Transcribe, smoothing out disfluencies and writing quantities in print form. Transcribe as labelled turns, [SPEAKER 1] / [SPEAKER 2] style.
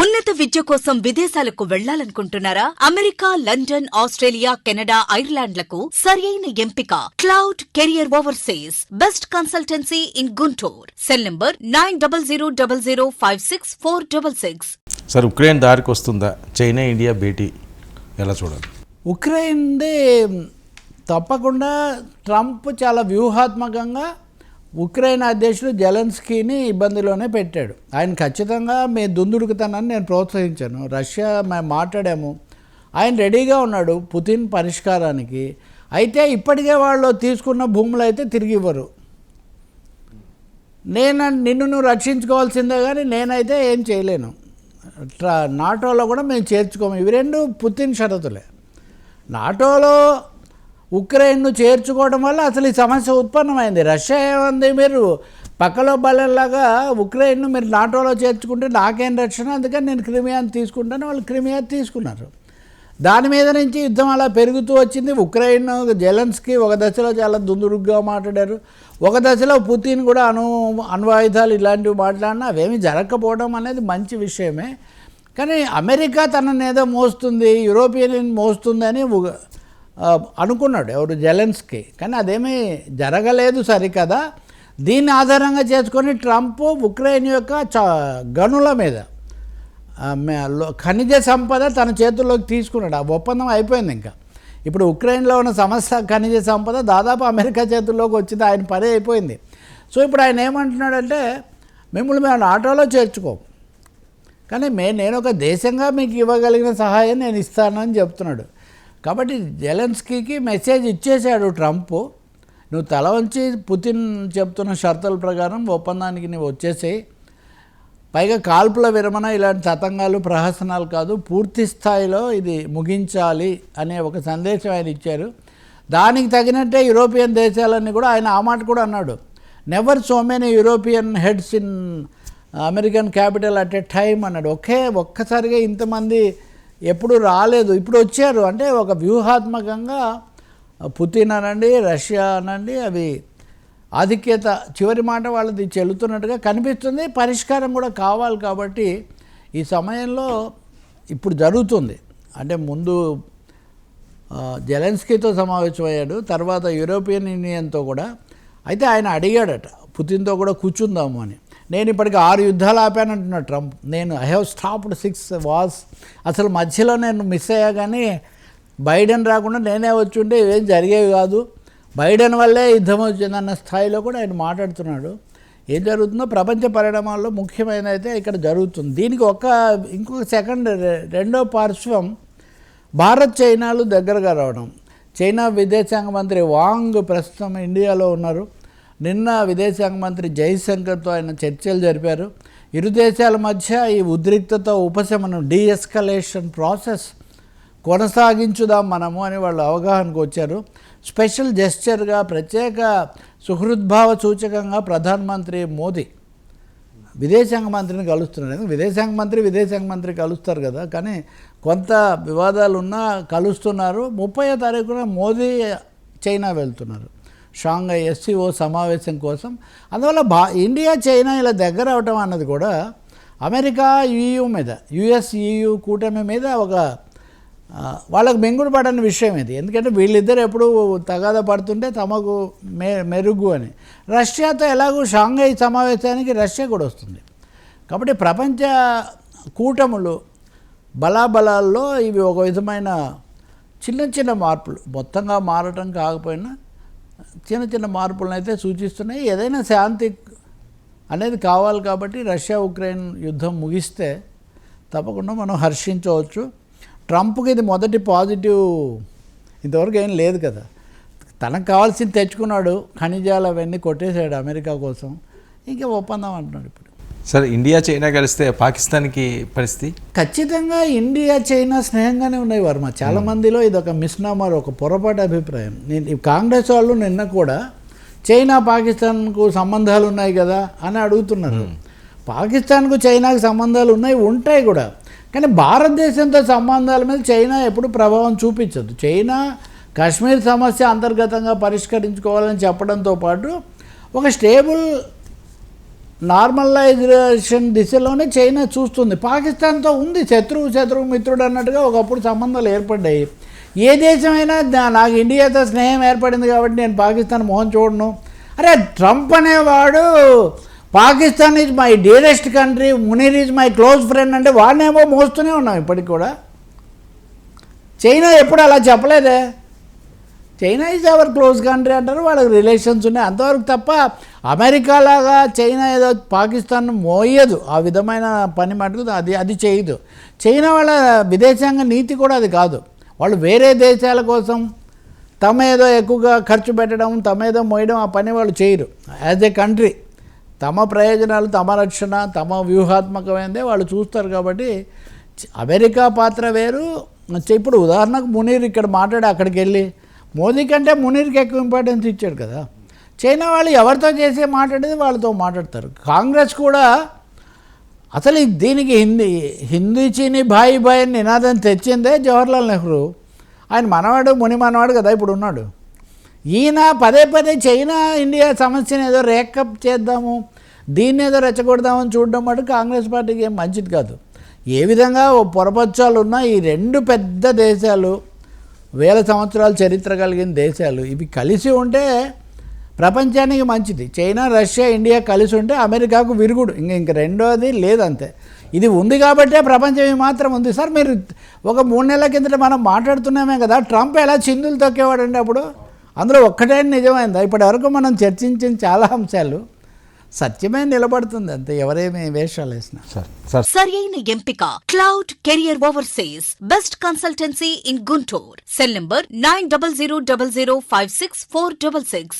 [SPEAKER 1] ఉన్నత విద్య కోసం విదేశాలకు వెళ్లాలనుకుంటున్నారా? అమెరికా, లండన్, ఆస్ట్రేలియా, కెనడా, ఐర్లాండ్లకు సరియైన ఎంపిక cloud career overseas. Best consultancy in Guntur. Cell number 9000566466.
[SPEAKER 2] Sir, Ukraine దారికి వస్తుందా? చైనా ఇండియా భేటీ ఎలా చూడాలి?
[SPEAKER 3] ఉక్రెయిన్ది తప్పకుండా ట్రంప్ చాలా వ్యూహాత్మకంగా ఉక్రెయిన్ అధ్యక్షుడు జెలెన్స్కీని ఇబ్బందిలోనే పెట్టాడు. ఆయన ఖచ్చితంగా మీ దుందుడుకుతానని నేను ప్రోత్సహించాను. రష్యా మేము మాట్లాడాము, ఆయన రెడీగా ఉన్నాడు పుతిన్ పరిష్కారానికి. అయితే ఇప్పటికే వాళ్ళు తీసుకున్న భూములు అయితే తిరిగి ఇవ్వరు. నిన్ను నువ్వు రక్షించుకోవాల్సిందే, కానీ నేనైతే ఏం చేయలేను. నాటోలో కూడా మేము చేర్చుకోము. ఇవి రెండు పుతిన్ షరతులే. నాటోలో ఉక్రెయిన్ను చేర్చుకోవడం వల్ల అసలు ఈ సమస్య ఉత్పన్నమైంది. రష్యా ఏముంది, మీరు పక్కలో బలంలాగా ఉక్రెయిన్ను మీరు నాటోలో చేర్చుకుంటే నాకేం రక్షణ, అందుకని నేను క్రిమియాని తీసుకుంటాను. వాళ్ళు క్రిమియా తీసుకున్నారు. దాని మీద నుంచి యుద్ధం అలా పెరుగుతూ వచ్చింది. ఉక్రెయిన్ జెలెన్స్కీ ఒక దశలో చాలా దుందుడుగ్గా మాట్లాడారు, ఒక దశలో పుతిన్ కూడా అణ్వాయుధాలు ఇలాంటివి మాట్లాడినా అవేమీ జరగకపోవడం అనేది మంచి విషయమే. కానీ అమెరికా తనని ఏదో మోస్తుంది, యూరోపియన్ యూనియన్ మోస్తుంది అని అనుకున్నాడు ఎవరు, జెలెన్స్కీ. కానీ అదేమీ జరగలేదు సరికదా. దీన్ని ఆధారంగా చేసుకొని ట్రంప్ ఉక్రెయిన్ యొక్క గనుల మీద ఖనిజ సంపద తన చేతుల్లోకి తీసుకున్నాడు. ఆ ఒప్పందం అయిపోయింది. ఇంకా ఇప్పుడు ఉక్రెయిన్లో ఉన్న సమస్య ఖనిజ సంపద దాదాపు అమెరికా చేతుల్లోకి వచ్చింది. ఆయన పని అయిపోయింది. సో ఇప్పుడు ఆయన ఏమంటున్నాడంటే, మిమ్మల్ని మేము ఆటోలో చేర్చుకోం, కానీ నేను ఒక దేశంగా మీకు ఇవ్వగలిగిన సహాయం నేను ఇస్తానని చెప్తున్నాడు. కాబట్టి జెలెన్స్కీకి మెసేజ్ ఇచ్చేశాడు ట్రంప్, నువ్వు తల వంచి పుతిన్ చెప్తున్న షరతుల ప్రకారం ఒప్పందానికి నువ్వు వచ్చేసేయి, పైగా కాల్పుల విరమణ ఇలాంటి తతంగాలు ప్రహసనాలు కాదు, పూర్తి స్థాయిలో ఇది ముగించాలి అనే ఒక సందేశం ఆయన ఇచ్చారు. దానికి తగినట్టే యూరోపియన్ దేశాలన్నీ కూడా, ఆయన ఆ మాట కూడా అన్నాడు, never so many European heads in American capital at a time అన్నాడు. ఒక్కసారిగా ఇంతమంది ఎప్పుడు రాలేదు, ఇప్పుడు వచ్చారు. అంటే ఒక వ్యూహాత్మకంగా పుతిన్ అనండి, రష్యా అనండి, అవి ఆధిక్యత చివరి మాట వాళ్ళది చెల్లుతున్నట్టుగా కనిపిస్తుంది. పరిష్కారం కూడా కావాలి. కాబట్టి ఈ సమయంలో ఇప్పుడు జరుగుతుంది. అంటే ముందు జెలెన్స్కీతో సమావేశమయ్యాడు, తర్వాత యూరోపియన్ యూనియన్తో కూడా. అయితే ఆయన అడిగాడట పుతిన్తో కూడా కూర్చుందాము అని. నేను ఇప్పటికి 6 యుద్ధాలు ఆపానంటున్నాడు Trump. I have stopped 6 wars. అసలు మధ్యలో నేను మిస్ అయ్యా, కానీ బైడెన్ రాకుండా నేనే వచ్చి ఉంటే ఇవేం జరిగేవి కాదు, బైడెన్ వల్లే యుద్ధం వచ్చిందన్న స్థాయిలో కూడా ఆయన మాట్లాడుతున్నాడు. ఏం జరుగుతుందో ప్రపంచ పరిణామాల్లో ముఖ్యమైన అయితే ఇక్కడ జరుగుతుంది. దీనికి ఇంకొక రెండో పార్శ్వం భారత్ చైనాలు దగ్గరగా రావడం. చైనా విదేశాంగ మంత్రి వాంగ్ ప్రస్తుతం ఇండియాలో ఉన్నారు. నిన్న విదేశాంగ మంత్రి జైశంకర్తో ఆయన చర్చలు జరిపారు. ఇరు దేశాల మధ్య ఈ ఉద్రిక్తత ఉపశమనం, డీఎస్కలేషన్ ప్రాసెస్ కొనసాగించుదాం మనము అని వాళ్ళు అవగాహనకు వచ్చారు. స్పెషల్ జెస్చర్గా, ప్రత్యేక సుహృద్భావ సూచకంగా ప్రధానమంత్రి మోదీ విదేశాంగ మంత్రిని కలుస్తున్నారు. విదేశాంగ మంత్రి కలుస్తారు కదా, కానీ కొంత వివాదాలు ఉన్నా కలుస్తున్నారు. 30వ తారీఖున మోదీ చైనా వెళ్తున్నారు షాంఘై SCO సమావేశం కోసం. అందువల్ల ఇండియా చైనా ఇలా దగ్గర అవటం అన్నది కూడా అమెరికా EU మీద, US EU కూటమి మీద ఒక వాళ్ళకు మెంగుడు పడని విషయం ఇది. ఎందుకంటే వీళ్ళిద్దరు ఎప్పుడు తగాద పడుతుంటే తమకు మెరుగు అని. రష్యాతో ఎలాగూ షాంఘై సమావేశానికి రష్యా కూడా వస్తుంది. కాబట్టి ప్రపంచ కూటములు బలాబలాల్లో ఇవి ఒక విధమైన చిన్న మార్పులు, మొత్తంగా మారటం కాకపోయినా చిన్న మార్పులను అయితే సూచిస్తున్నాయి. ఏదైనా శాంతి అనేది కావాలి. కాబట్టి రష్యా ఉక్రెయిన్ యుద్ధం ముగిస్తే తప్పకుండా మనం హర్షించవచ్చు. ట్రంప్కి ఇది మొదటి పాజిటివ్. ఇంతవరకు ఏం లేదు కదా, తనకు కావాల్సింది తెచ్చుకున్నాడు, ఖనిజాలు అవన్నీ కొట్టేశాడు అమెరికా కోసం, ఇంకా ఒప్పందం అంటున్నాడు. ఇప్పుడు
[SPEAKER 2] సార్, ఇండియా చైనా కలిస్తే పాకిస్తాన్కి పరిస్థితి?
[SPEAKER 3] ఖచ్చితంగా ఇండియా చైనా స్నేహంగానే ఉన్నాయి వర్మ. చాలామందిలో ఇది ఒక మిస్నామర్, ఒక పొరపాటు అభిప్రాయం. కాంగ్రెస్ వాళ్ళు నిన్న కూడా చైనా పాకిస్తాన్కు సంబంధాలు ఉన్నాయి కదా అని అడుగుతున్నారు. పాకిస్తాన్కు చైనాకు సంబంధాలు ఉంటాయి కూడా, కానీ భారతదేశంతో సంబంధాల మీద చైనా ఎప్పుడు ప్రభావం చూపించదు. చైనా కాశ్మీర్ సమస్య అంతర్గతంగా పరిష్కరించుకోవాలని చెప్పడంతో పాటు ఒక స్టేబుల్ నార్మలైజేషన్ దిశలోనే చైనా చూస్తుంది. పాకిస్తాన్తో ఉంది శత్రువు మిత్రుడు అన్నట్టుగా ఒకప్పుడు సంబంధాలు ఏర్పడ్డాయి. ఏ దేశమైనా నాకు ఇండియాతో స్నేహం ఏర్పడింది కాబట్టి నేను పాకిస్తాన్ మొహం చూడను. అరే ట్రంప్ అనేవాడు Pakistan is my dearest country, Munir is my close friend అంటే వాడినేమో మోస్తూనే ఉన్నాం ఇప్పటికి కూడా. చైనా ఎప్పుడు అలా చెప్పలేదే. China is our close country అంటారు, వాళ్ళకి రిలేషన్స్ ఉన్నాయి అంతవరకు తప్ప అమెరికా లాగా చైనా ఏదో పాకిస్తాన్ మోయదు, ఆ విధమైన పని మటుకు అది చేయదు. చైనా వాళ్ళ విదేశాంగ నీతి కూడా అది కాదు. వాళ్ళు వేరే దేశాల కోసం తమ ఏదో ఎక్కువగా ఖర్చు పెట్టడం, తమ ఏదో మోయడం ఆ పని వాళ్ళు చేయరు. యాజ్ ఏ కంట్రీ తమ ప్రయోజనాలు, తమ రక్షణ, తమ వ్యూహాత్మకమైనదే వాళ్ళు చూస్తారు. కాబట్టి అమెరికా పాత్ర వేరు. ఇప్పుడు ఉదాహరణకు మునీర్ ఇక్కడ మాట్లాడి అక్కడికి వెళ్ళి మోదీ కంటే మునీర్కి ఎక్కువ ఇంపార్టెన్స్ ఇచ్చాడు కదా. చైనా వాళ్ళు ఎవరితో చేసే మాట్లాడేది వాళ్ళతో మాట్లాడతారు. కాంగ్రెస్ కూడా అసలు దీనికి హిందీ చీని భాయి భాయ్ అని నినాదం తెచ్చిందే జవహర్లాల్ నెహ్రూ. ఆయన ముని మనవాడు కదా ఇప్పుడు ఉన్నాడు. ఈయన పదే చైనా ఇండియా సమస్యను ఏదో రేకప్ చేద్దాము, దీన్ని ఏదో రెచ్చగొడదామని చూడడం మటు కాంగ్రెస్ పార్టీకి ఏం మంచిది కాదు. ఏ విధంగా పొరపచ్చాలు ఉన్నా ఈ రెండు పెద్ద దేశాలు, వేల సంవత్సరాల చరిత్ర కలిగిన దేశాలు, ఇవి కలిసి ఉంటే ప్రపంచానికి మంచిది. చైనా, రష్యా, ఇండియా కలిసి ఉంటే అమెరికాకు విరుగుడు, ఇంక రెండోది లేదంతే. ఇది ఉంది కాబట్టే ప్రపంచం ఈ మాత్రం ఉంది. సార్ మీరు ఒక 3 నెలల కిందట మనం మాట్లాడుతున్నామే కదా, ట్రంప్ ఎలా చిందులు తొక్కేవాడండి అప్పుడు. అందులో ఒక్కటే నిజమైందా? ఇప్పటి వరకు మనం చర్చించిన చాలా అంశాలు సత్యమే నిలబడుతుంది అంతే, ఎవరేమి వేషాలు వేసినా.
[SPEAKER 1] సరియైన ఎంపిక cloud career overseas best consultancy in Guntur. Cell number 9000564666.